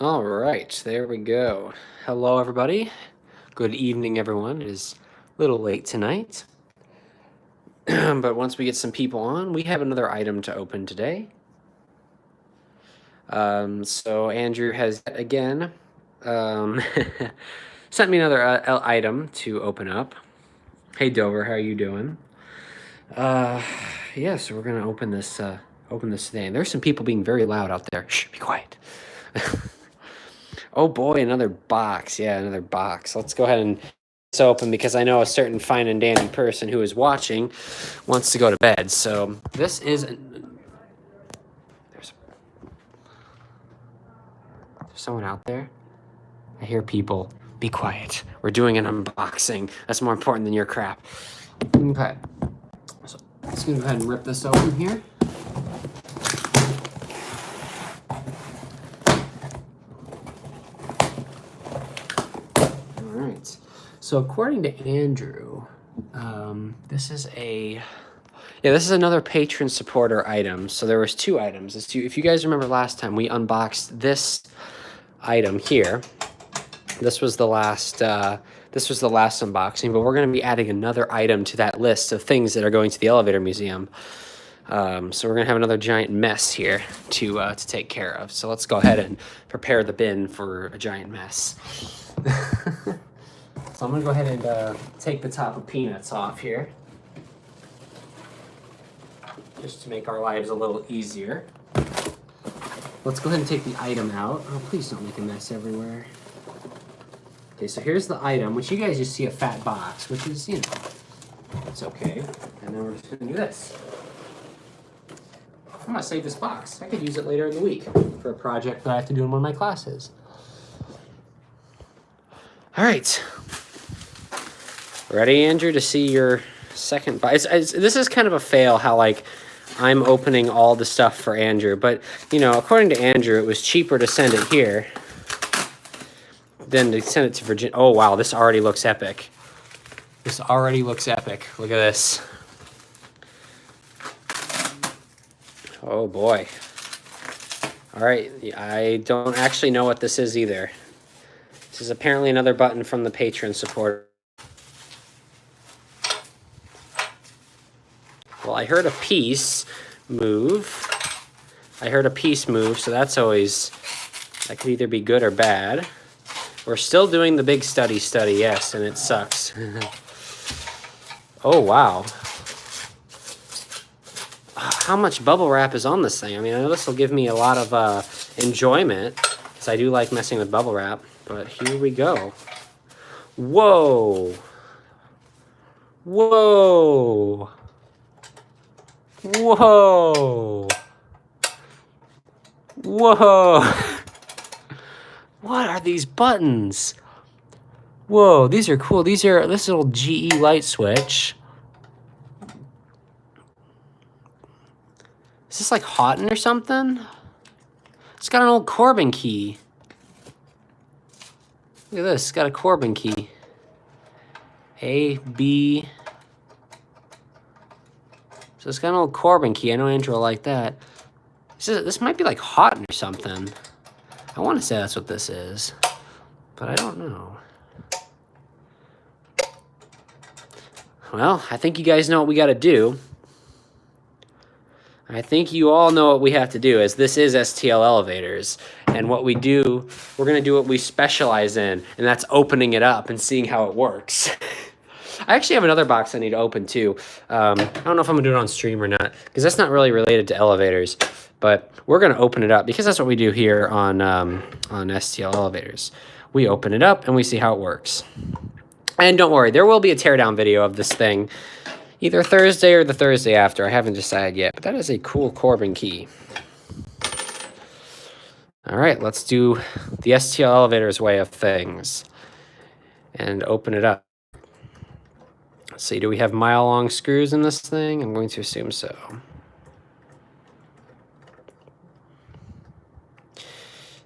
All right, there we go. Hello, everybody. Good evening, everyone. It is a little late tonight, but once we get some people on, we have another item to open today. So Andrew has again sent me another item to open up. Hey, Dover, how are you doing? Yeah, so we're gonna open this today. And there's some people being very loud out there. Shh, be quiet. Oh boy, another box. Yeah, another box. Let's go ahead and this open because I know a certain fine and dandy person who is watching wants to go to bed. So this is there's someone out there. I hear people. Be quiet. We're doing an unboxing. That's more important than your crap. Okay. So let's go ahead and rip this open here. All right. So according to Andrew, this is another patron supporter item. So there was two items. If you guys remember last time, we unboxed this item here. This was the last unboxing, but we're going to be adding another item to that list of things that are going to the elevator museum. So we're going to have another giant mess here to take care of. So let's go ahead and prepare the bin for a giant mess. So I'm going to go ahead and take the top of peanuts off here, just to make our lives a little easier. Let's go ahead and take the item out. Oh, please don't make a mess everywhere. Okay, so here's the item, which you guys just see a fat box, which is, it's okay. And then we're just going to do this. I'm going to save this box. I could use it later in the week for a project that I have to do in one of my classes. All right. Ready, Andrew, to see your second box? This is kind of a fail how, like, I'm opening all the stuff for Andrew. But, according to Andrew, it was cheaper to send it here than to send it to Virginia. Oh, wow, this already looks epic. This already looks epic. Look at this. Oh, boy. All right, I don't actually know what this is either. This is apparently another button from the patron support. Well, I heard a piece move. So that could either be good or bad. We're still doing the big study, yes, and it sucks. Oh, wow. How much bubble wrap is on this thing? I mean, I know this will give me a lot of enjoyment, because I do like messing with bubble wrap, but here we go. Whoa. Whoa. Whoa. Whoa. What are these buttons? Whoa, these are cool. This little GE light switch. Is this like Houghton or something? It's got an old Corbin key. Look at this, it's got a Corbin key. A, B. So it's got an old Corbin key. I know Andrew will like that. This might be like Houghton or something. I want to say that's what this is, but I don't know. Well, I think you guys know what we got to do. I think you all know what we have to do, as this is STL Elevators. And what we do, we're going to do what we specialize in, and that's opening it up and seeing how it works. I actually have another box I need to open too. I don't know if I'm going to do it on stream or not, because that's not really related to elevators. But we're going to open it up, because that's what we do here on STL Elevators. We open it up, and we see how it works. And don't worry, there will be a teardown video of this thing, either Thursday or the Thursday after. I haven't decided yet, but that is a cool Corbin key. All right, let's do the STL Elevators way of things and open it up. Let's see, do we have mile-long screws in this thing? I'm going to assume so.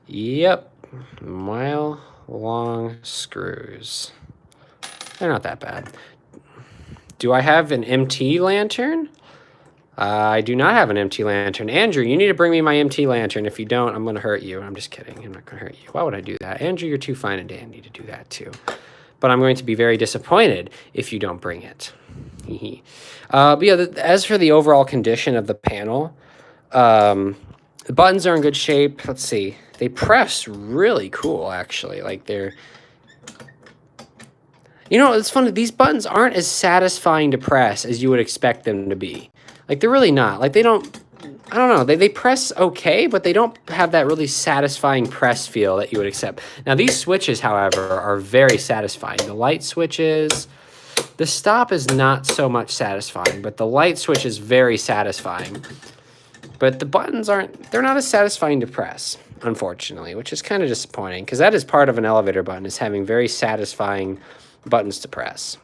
Yep, mile-long screws. They're not that bad. Do I have an MT lantern? I do not have an empty lantern. Andrew, you need to bring me my empty lantern. If you don't, I'm going to hurt you. I'm just kidding. I'm not going to hurt you. Why would I do that? Andrew, you're too fine and dandy to do that too. But I'm going to be very disappointed if you don't bring it. But yeah, as for the overall condition of the panel, the buttons are in good shape. Let's see. They press really cool, actually. Like they're... You know, it's funny. These buttons aren't as satisfying to press as you would expect them to be. Like, they're really not. Like, they don't... I don't know. They press okay, but they don't have that really satisfying press feel that you would accept. Now, these switches, however, are very satisfying. The light switches... The stop is not so much satisfying, but the light switch is very satisfying. But the buttons aren't... They're not as satisfying to press, unfortunately, which is kind of disappointing, because that is part of an elevator button, is having very satisfying buttons to press.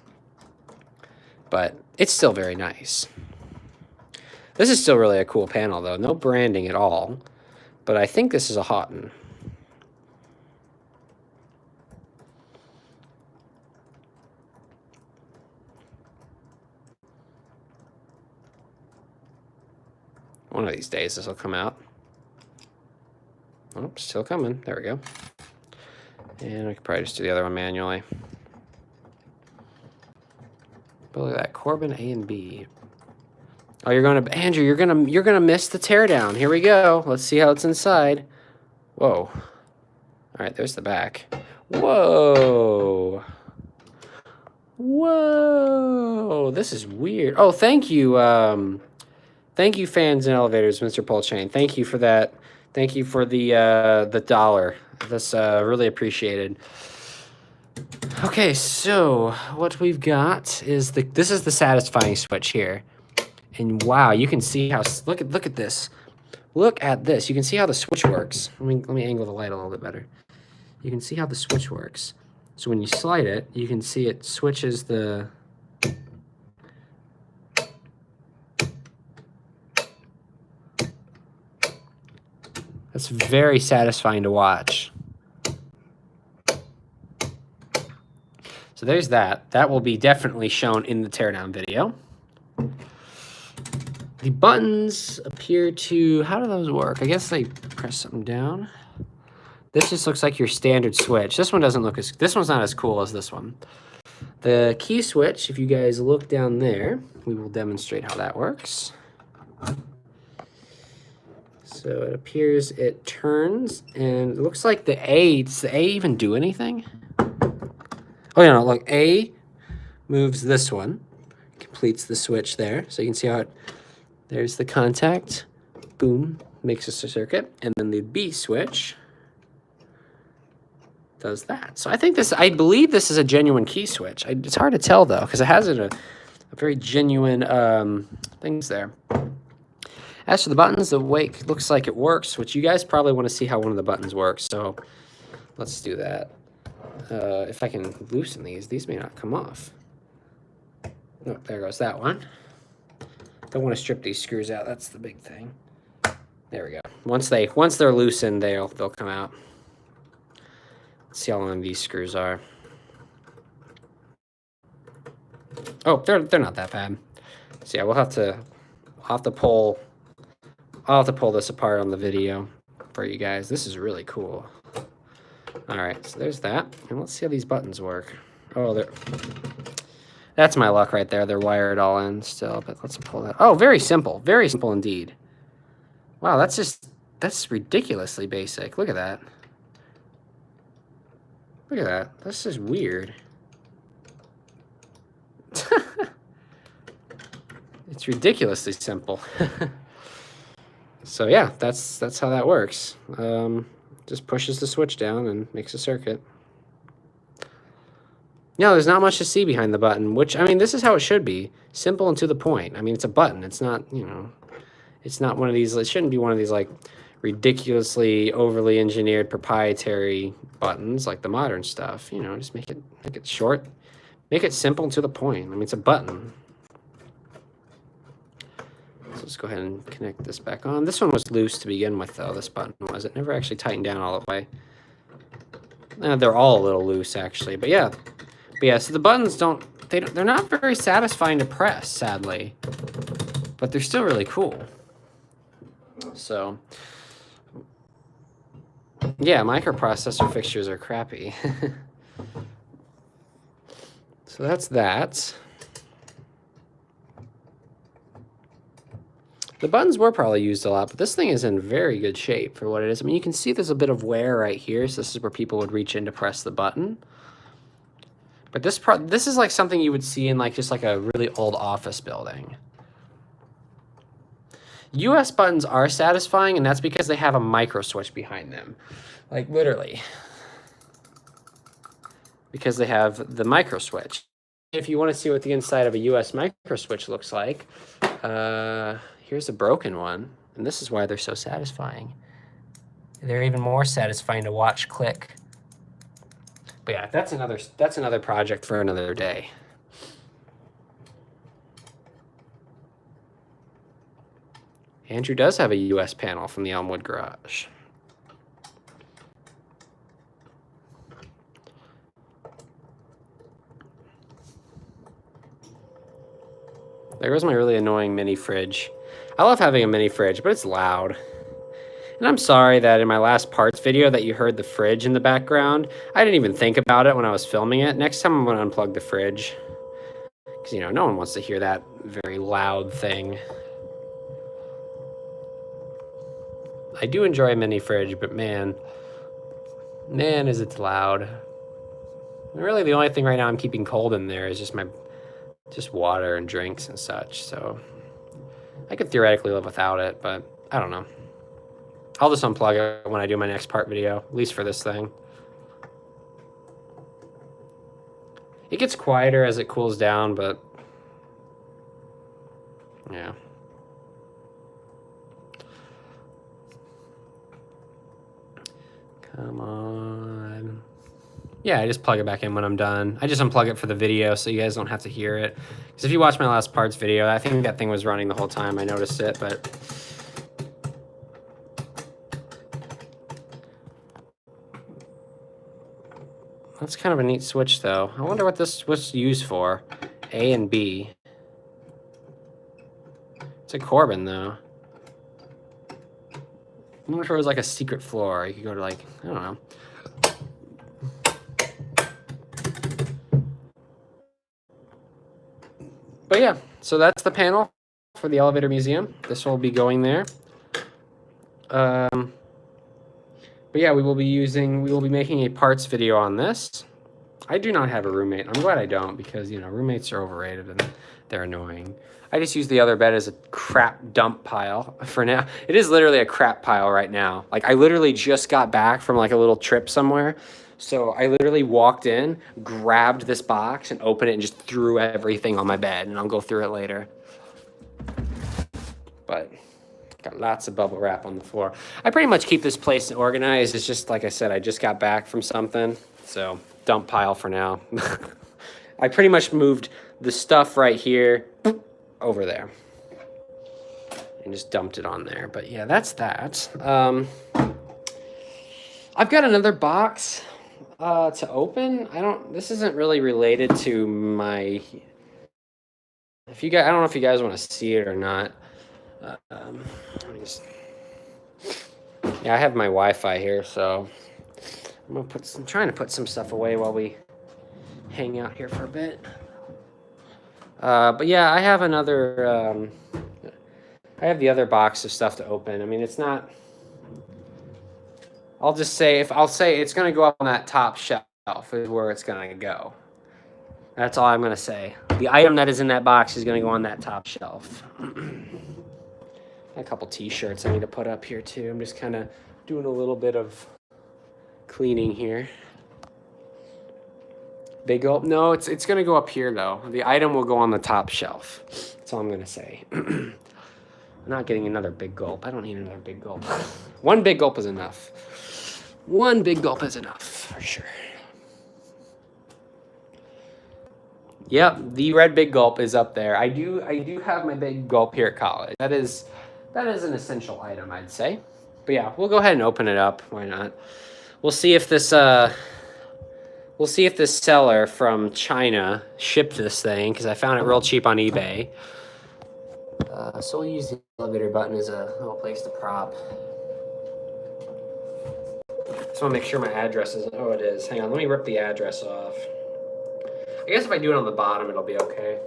But it's still very nice. This is still really a cool panel, though. No branding at all. But I think this is a Houghton. One of these days this will come out. Oh, still coming. There we go. And I could probably just do the other one manually. But look at that. Corbin A and B. Oh, you're gonna... Andrew, you're gonna miss the teardown. Here we go. Let's see how it's inside. Whoa. Alright, there's the back. Whoa. Whoa. This is weird. Oh, thank you. Thank you, fans and elevators, Mr. Polchain. Thank you for that. Thank you for the $1. That's really appreciated. Okay, so what we've got is this is the satisfying switch here. And wow, you can see how look at this. Look at this. You can see how the switch works. Let me angle the light a little bit better. You can see how the switch works. So when you slide it, you can see it switches the... That's very satisfying to watch. So there's that. That will be definitely shown in the teardown video. The buttons appear to... How do those work? I guess they press something down. This just looks like your standard switch. This one doesn't look as... This one's not as cool as this one. The key switch, if you guys look down there, we will demonstrate how that works. So it appears it turns, and it looks like the A... Does the A even do anything? Oh, yeah, no, look. A moves this one. Completes the switch there. So you can see how it... There's the contact. Boom. Makes a circuit. And then the B switch does that. So I think this... I believe this is a genuine key switch. It's hard to tell, though, because it has a very genuine things there. As for the buttons, the way it looks like it works, which you guys probably want to see how one of the buttons works. So let's do that. If I can loosen these may not come off. Oh, there goes that one. Don't want to strip these screws out. That's the big thing. There we go. Once they're loosened, they'll come out. Let's see how long these screws are. Oh, they're not that bad. So yeah, I'll have to pull this apart on the video for you guys. This is really cool. All right, so there's that. And let's see how these buttons work. Oh, that's my luck right there. They're wired all in still, but let's pull that. Oh, very simple. Very simple indeed. Wow, that's ridiculously basic. Look at that. Look at that. That's just weird. It's ridiculously simple. So yeah, that's how that works. Just pushes the switch down and makes a circuit. No, there's not much to see behind the button, which, I mean, this is how it should be. Simple and to the point. I mean, it's a button. It's not, you know, it's not one of these, it shouldn't be one of these, like, ridiculously overly engineered proprietary buttons like the modern stuff. You know, just make it short. Make it simple and to the point. I mean, it's a button. So let's go ahead and connect this back on. This one was loose to begin with, though. This button was. It never actually tightened down all the way. They're all a little loose, actually. But yeah. So the buttons they're not very satisfying to press, sadly. but they're still really cool. So, yeah, microprocessor fixtures are crappy. So that's that. The buttons were probably used a lot, but this thing is in very good shape for what it is. I mean, you can see there's a bit of wear right here, so this is where people would reach in to press the button. But this is like something you would see in like just like a really old office building. US buttons are satisfying, and that's because they have a micro switch behind them. Like literally. Because they have the micro switch. If you want to see what the inside of a US micro switch looks like, here's a broken one, and this is why they're so satisfying. They're even more satisfying to watch click. But yeah, that's another project for another day. Andrew does have a US panel from the Elmwood Garage. There goes my really annoying mini fridge. I love having a mini fridge, but it's loud. And I'm sorry that in my last parts video that you heard the fridge in the background. I didn't even think about it when I was filming it. Next time I'm going to unplug the fridge. Because, you know, no one wants to hear that very loud thing. I do enjoy a mini fridge, but man, is it loud. And really, the only thing right now I'm keeping cold in there is just water and drinks and such. So I could theoretically live without it, but I don't know. I'll just unplug it when I do my next part video, at least for this thing. It gets quieter as it cools down, but yeah. Come on. Yeah, I just plug it back in when I'm done. I just unplug it for the video so you guys don't have to hear it. Because if you watch my last parts video, I think that thing was running the whole time. I noticed it, but... That's kind of a neat switch, though. I wonder what this was used for. A and B. It's a Corbin, though. I wonder if it was like a secret floor. You could go to like, I don't know. But yeah, so that's the panel for the Elevator Museum. This will be going there. But yeah, we will be making a parts video on this. I do not have a roommate. I'm glad I don't because, you know, roommates are overrated and they're annoying. I just use the other bed as a crap dump pile for now. It is literally a crap pile right now. Like I literally just got back from like a little trip somewhere. So I literally walked in, grabbed this box and opened it and just threw everything on my bed, and I'll go through it later. But got lots of bubble wrap on the floor. I pretty much keep this place organized. It's just, like I said, I just got back from something. So dump pile for now. I pretty much moved the stuff right here over there and just dumped it on there. But yeah, that's that. I've got another box to open. This isn't really related to my, I don't know if you guys want to see it or not. Yeah, I have my Wi-Fi here, so I'm trying to put some stuff away while we hang out here for a bit. But yeah, I have another, I have the other box of stuff to open. I mean, it's not, I'll say it's going to go up on that top shelf is where it's going to go. That's all I'm going to say. The item that is in that box is going to go on that top shelf. A couple t-shirts I need to put up here too. I'm just kind of doing a little bit of cleaning here. Big gulp? No, it's going to go up here though. The item will go on the top shelf. That's all I'm going to say. I'm not getting another big gulp. I don't need another big gulp. One big gulp is enough. One big gulp is enough for sure. Yep, the red big gulp is up there. I do have my big gulp here at college. That is an essential item, I'd say. But yeah, we'll go ahead and open it up. Why not? We'll see if this seller from China shipped this thing because I found it real cheap on eBay. So we'll use the elevator button as a little place to prop. Just want to make sure my address isn't. Oh, it is. Hang on. Let me rip the address off. I guess if I do it on the bottom, it'll be okay.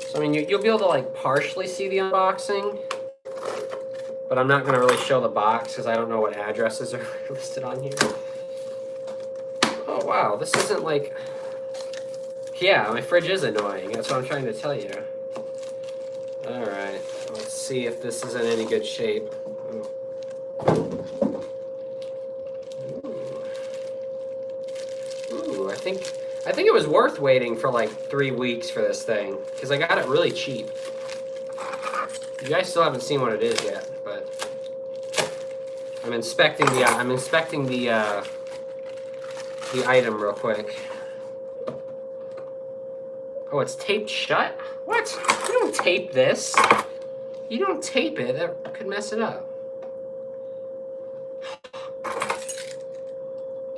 So, I mean, you'll be able to, like, partially see the unboxing. But I'm not going to really show the box because I don't know what addresses are listed on here. Oh, wow. This isn't, like... Yeah, my fridge is annoying. That's what I'm trying to tell you. Alright. Let's see if this is in any good shape. Ooh. Ooh, I think it was worth waiting for like 3 weeks for this thing because I got it really cheap. You guys still haven't seen what it is yet, but I'm inspecting the item real quick. Oh, it's taped shut? What? You don't tape this. You don't tape it. That could mess it up.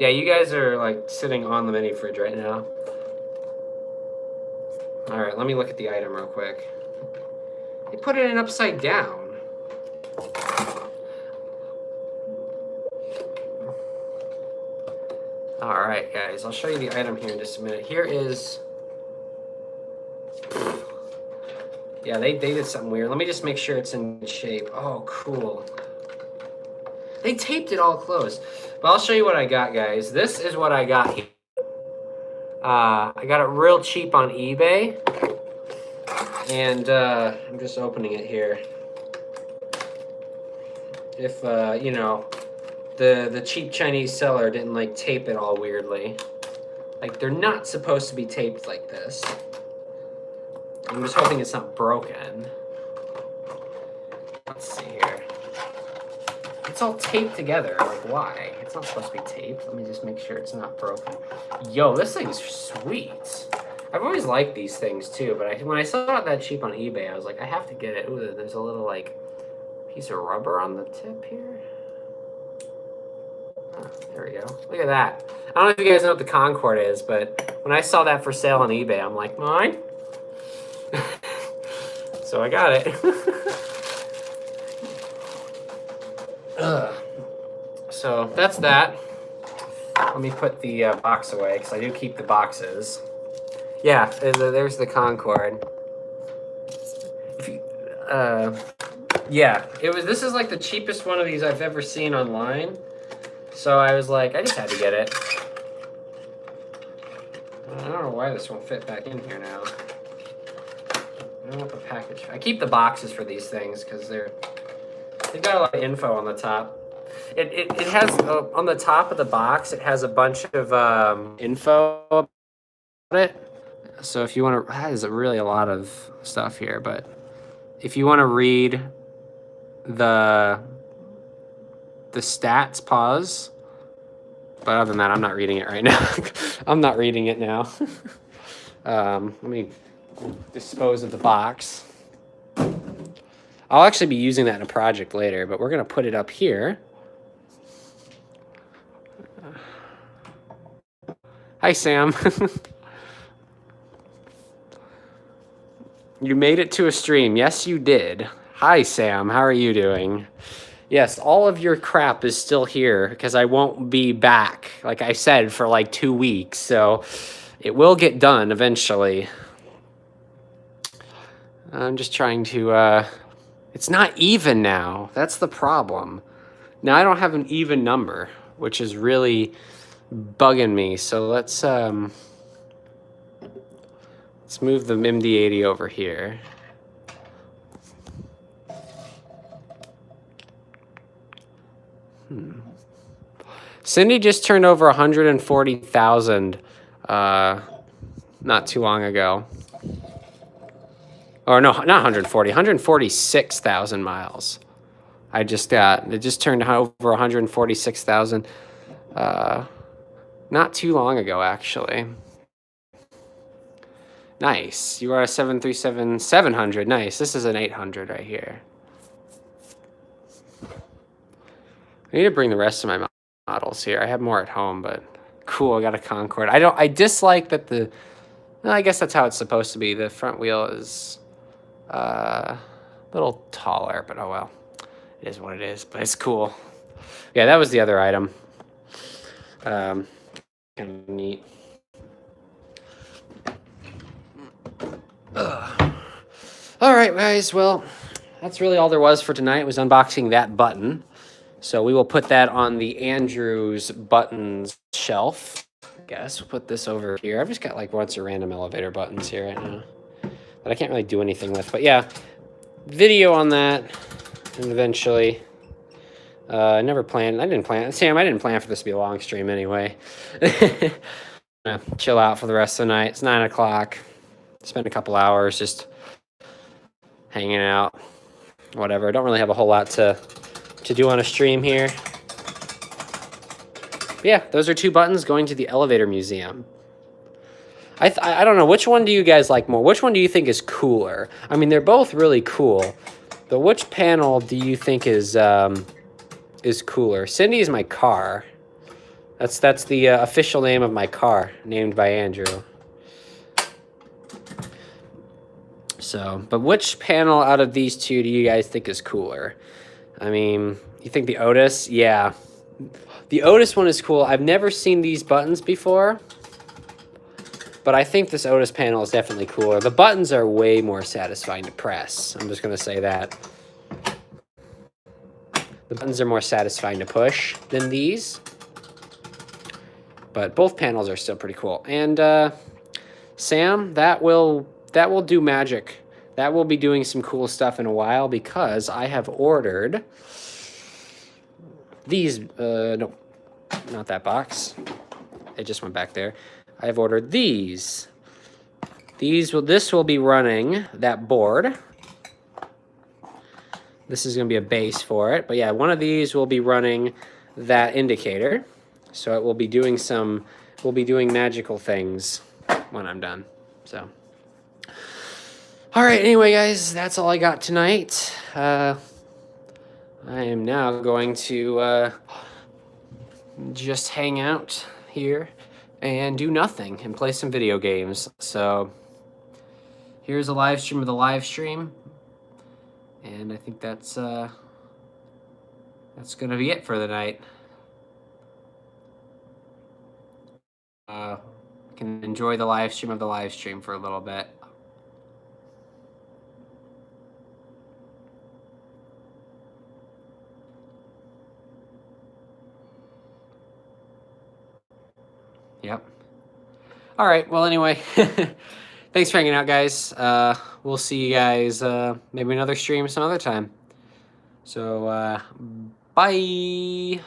Yeah, you guys are like sitting on the mini fridge right now. All right, let me look at the item real quick. They put it in upside down. All right, guys, I'll show you the item here in just a minute. Here is... Yeah, they did something weird. Let me just make sure it's in good shape. Oh, cool. They taped it all closed. But I'll show you what I got, guys. This is what I got here. I got it real cheap on eBay. And I'm just opening it here. If, you know, the cheap Chinese seller didn't, like, tape it all weirdly. Like, they're not supposed to be taped like this. I'm just hoping it's not broken. Let's see here. It's all taped together. Like, why? It's not supposed to be taped. Let me just make sure it's not broken. Yo, this thing's sweet. I've always liked these things too, but when I saw it that cheap on eBay, I was like, I have to get it. Ooh, there's a little like piece of rubber on the tip here. Oh, there we go. Look at that. I don't know if you guys know what the Concorde is, but when I saw that for sale on eBay, I'm like, mine? So I got it. So that's that. Let me put the box away because I do keep the boxes. Yeah, there's the Concorde. Yeah, this is like the cheapest one of these I've ever seen online. So I was like, I just had to get it. I don't know why this won't fit back in here now. I don't want the package. I keep the boxes for these things because they've got a lot of info on the top. It has on the top of the box. It has a bunch of info about it. So if you want to, that is really a lot of stuff here. But if you want to read the stats, pause. But other than that, I'm not reading it right now. I'm not reading it now. Let me dispose of the box. I'll actually be using that in a project later, but we're going to put it up here. Hi, Sam. You made it to a stream. Yes, you did. Hi, Sam. How are you doing? Yes, all of your crap is still here because I won't be back, like I said, for like 2 weeks. So it will get done eventually. I'm just trying to... it's not even now. That's the problem. Now I don't have an even number, which is really bugging me. So let's move the MD80 over here. Cindy just turned over 140,000 not too long ago. Or no, not 140, 146,000 miles. It just turned over 146,000 not too long ago, actually. Nice. You are a 737-700. Nice. This is an 800 right here. I need to bring the rest of my models here. I have more at home, but cool. I got a Concorde. I dislike that the Well, I guess that's how it's supposed to be. The front wheel is a little taller, but oh well. It is what it is, but it's cool. Yeah, that was the other item. Kind of neat. All right, guys. Well, that's really all there was for tonight. Was unboxing that button. So we will put that on the Andrews buttons shelf. I guess we'll put this over here. I've just got like bunch of random elevator buttons here right now that I can't really do anything with. But yeah, video on that, and eventually. I never planned. I didn't plan. Sam, I didn't plan for this to be a long stream anyway. Chill out for the rest of the night. It's 9 o'clock. Spend a couple hours just hanging out. Whatever. Don't really have a whole lot to do on a stream here. But yeah, those are 2 buttons going to the elevator museum. I don't know, which one do you guys like more? Which one do you think is cooler? I mean, they're both really cool, but which panel do you think is cooler? Cindy is my car. That's the official name of my car, named by Andrew. So, but which panel out of these 2 do you guys think is cooler? I mean, you think the Otis? Yeah. The Otis one is cool. I've never seen these buttons before, but I think this Otis panel is definitely cooler. The buttons are way more satisfying to press. I'm just going to say that. The buttons are more satisfying to push than these, but both panels are still pretty cool. And Sam, that will do magic. That will be doing some cool stuff in a while because I have ordered these. No, not that box. It just went back there. I have ordered these. This will be running that board. This is going to be a base for it. But yeah, one of these will be running that indicator. So it will be doing magical things when I'm done. So, all right, anyway, guys, that's all I got tonight. I am now going to just hang out here and do nothing and play some video games. So here's a live stream of the live stream. And I think that's going to be it for the night. Can enjoy the live stream of the live stream for a little bit. Yep. All right. Well, anyway, thanks for hanging out, guys. We'll see you guys maybe another stream some other time. So, bye.